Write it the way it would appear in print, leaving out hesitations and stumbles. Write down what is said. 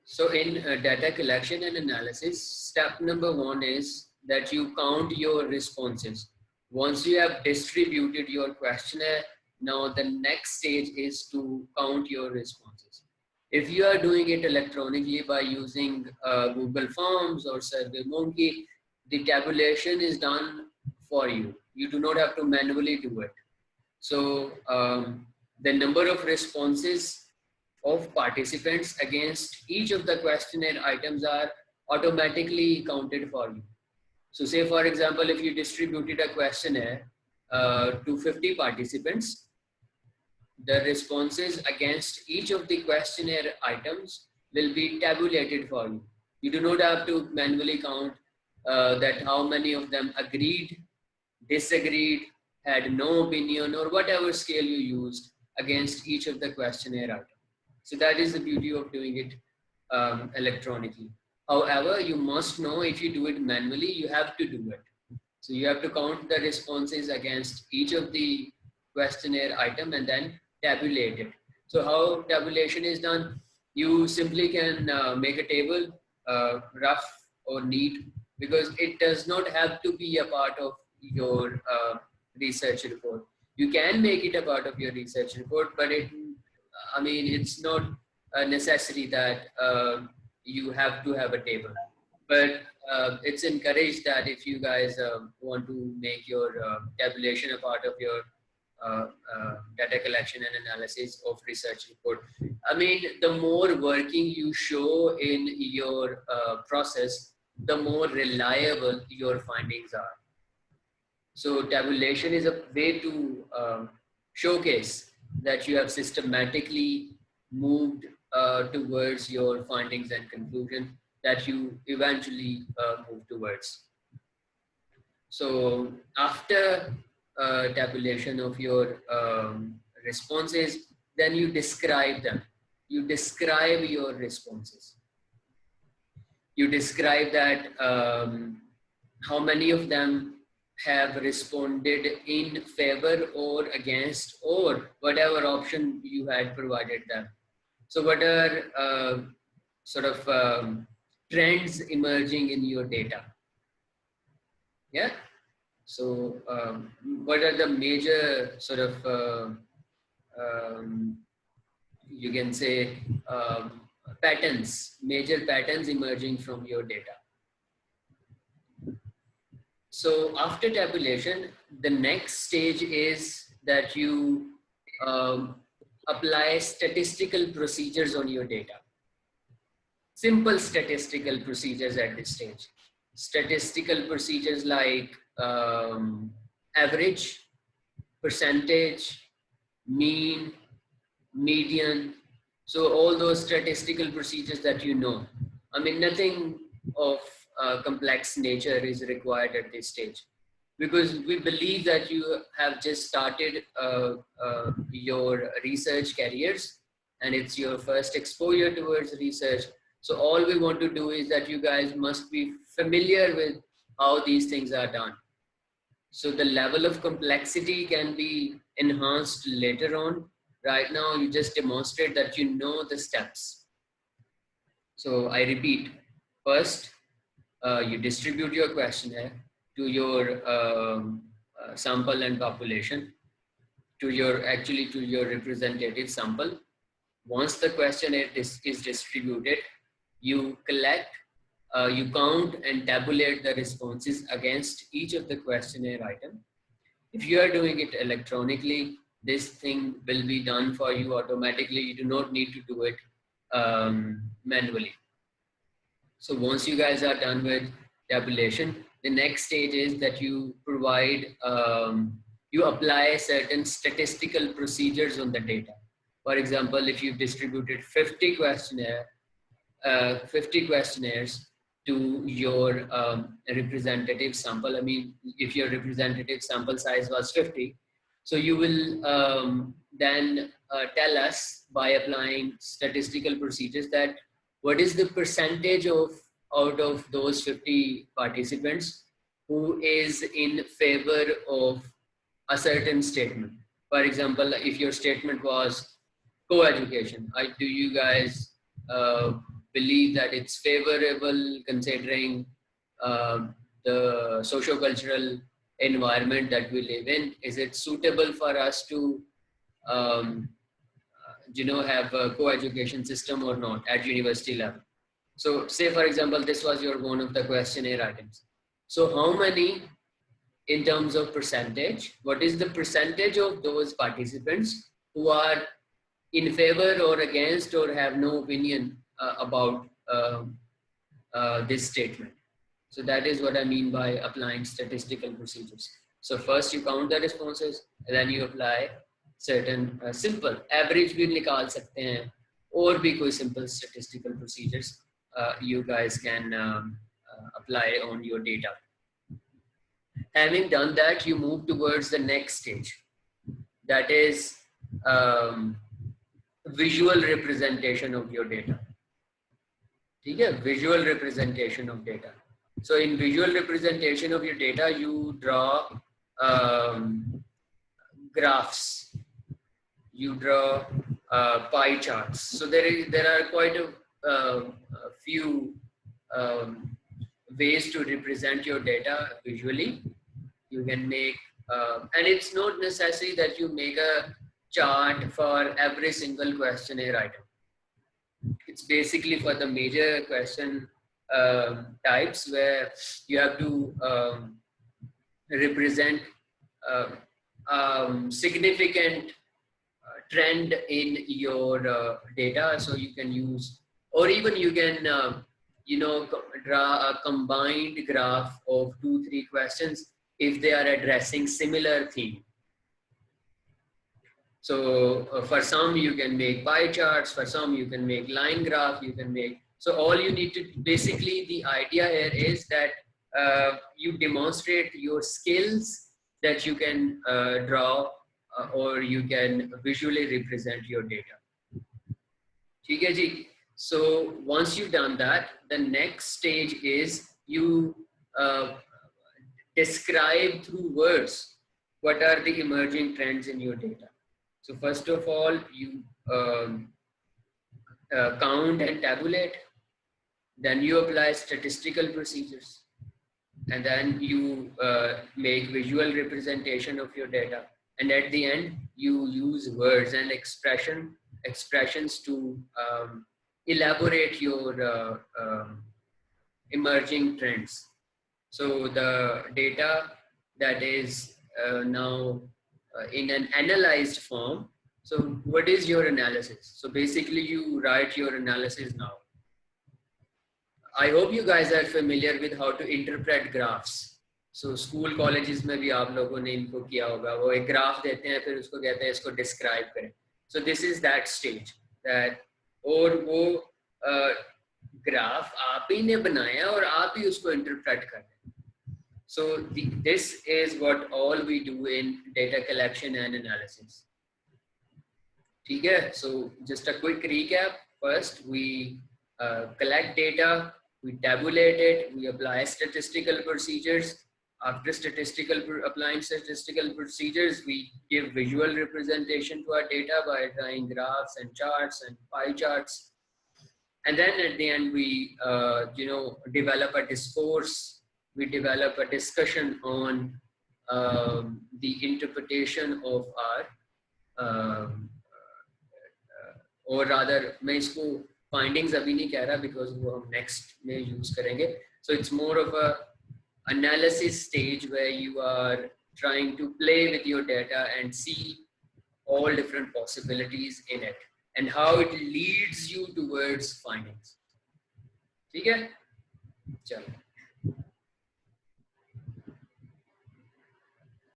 So in data collection and analysis, step number one is that you count your responses. Once you have distributed your questionnaire, now the next stage is to count your responses. If you are doing it electronically by using Google Forms or SurveyMonkey, the tabulation is done for you. You do not have to manually do it. So the number of responses of participants against each of the questionnaire items are automatically counted for you. So say for example, if you distributed a questionnaire to 50 participants, the responses against each of the questionnaire items will be tabulated for you. You do not have to manually count that how many of them agreed, disagreed, had no opinion, or whatever scale you used against each of the questionnaire items. So that is the beauty of doing it electronically. However, you must know if you do it manually, you have to do it. So you have to count the responses against each of the questionnaire item and then tabulate it. So how tabulation is done? You simply can make a table, rough or neat, because it does not have to be a part of your research report. You can make it a part of your research report, but it's not a necessity that you have to have a table. But it's encouraged that if you guys want to make your tabulation a part of your data collection and analysis of research report. The more working you show in your process, the more reliable your findings are. So tabulation is a way to showcase that you have systematically moved towards your findings and conclusion that you eventually move towards. So after tabulation of your responses, then you describe them. You describe your responses. You describe that how many of them have responded in favor or against or whatever option you had provided them. So what are trends emerging in your data? Yeah. So what are the major you can say patterns, major patterns emerging from your data? So after tabulation, the next stage is that you apply statistical procedures on your data. Simple statistical procedures at this stage. Statistical procedures like average, percentage, mean, median. So all those statistical procedures that you know. Nothing of complex nature is required at this stage, because we believe that you have just started your research careers and it's your first exposure towards research. So all we want to do is that you guys must be familiar with how these things are done. So the level of complexity can be enhanced later on. Right now, you just demonstrate that you know the steps. So I repeat, first, you distribute your questionnaire to your sample and population, to your representative sample. Once the questionnaire is distributed, you collect, you count and tabulate the responses against each of the questionnaire item. If you are doing it electronically, this thing will be done for you automatically. You do not need to do it manually. So once you guys are done with tabulation, the next stage is that you provide, you apply certain statistical procedures on the data. For example, if you distributed 50 questionnaires to your representative sample, if your representative sample size was 50, so you will then tell us by applying statistical procedures that what is the percentage of out of those 50 participants who is in favor of a certain statement. For example, if your statement was co-education, do you guys believe that it's favorable considering the socio-cultural environment that we live in? Is it suitable for us to have a co-education system or not at university level? So say for example, this was your one of the questionnaire items. So how many in terms of percentage, what is the percentage of those participants who are in favor or against or have no opinion about this statement? So that is what I mean by applying statistical procedures. So first you count the responses and then you apply certain simple average भी निकाल सकते हैं और भी कोई simple statistical procedures you guys can apply on your data. Having done that, you move towards the next stage, that is visual representation of your data. Okay? Visual representation of data. So in visual representation of your data, you draw graphs, you draw pie charts. So there are quite a few ways to represent your data visually. You can make, and it's not necessary that you make a chart for every single questionnaire item. It's basically for the major question types where you have to represent significant trend in your data. So you can use, or even you can draw a combined graph of 2-3 questions if they are addressing similar theme. So for some you can make pie charts, for some you can make line graph, you can make, so all you need to, basically the idea here is that you demonstrate your skills that you can draw or you can visually represent your data. ठीक है जी? So once you've done that, the next stage is you describe through words what are the emerging trends in your data. So first of all, you count and tabulate, then you apply statistical procedures, and then you make visual representation of your data, and at the end you use words and expressions to elaborate your emerging trends. So the data that is now in an analyzed form. So what is your analysis? So basically you write your analysis now. I hope you guys are familiar with how to interpret graphs. So school colleges में भी आप लोगों ने इनको किया होगा, वो एक graph देते हैं फिर उसको कहते हैं इसको describe करें. So this is that stage that, और वो graph आप ही ने बनाया और आप ही उसको interpret कर रहे हैं. So this is what all we do in data collection and analysis. Okay, so just a quick recap. First, we collect data, we tabulate it, we apply statistical procedures. After applying statistical procedures, we give visual representation to our data by drawing graphs and charts and pie charts. And then at the end, we develop a discourse. We develop a discussion on the interpretation of our, or rather, मैं इसको findings अभी नहीं कह रहा because वो हम next में use करेंगे. So it's more of a analysis stage where you are trying to play with your data and see all different possibilities in it and how it leads you towards findings. ठीक है? चलो.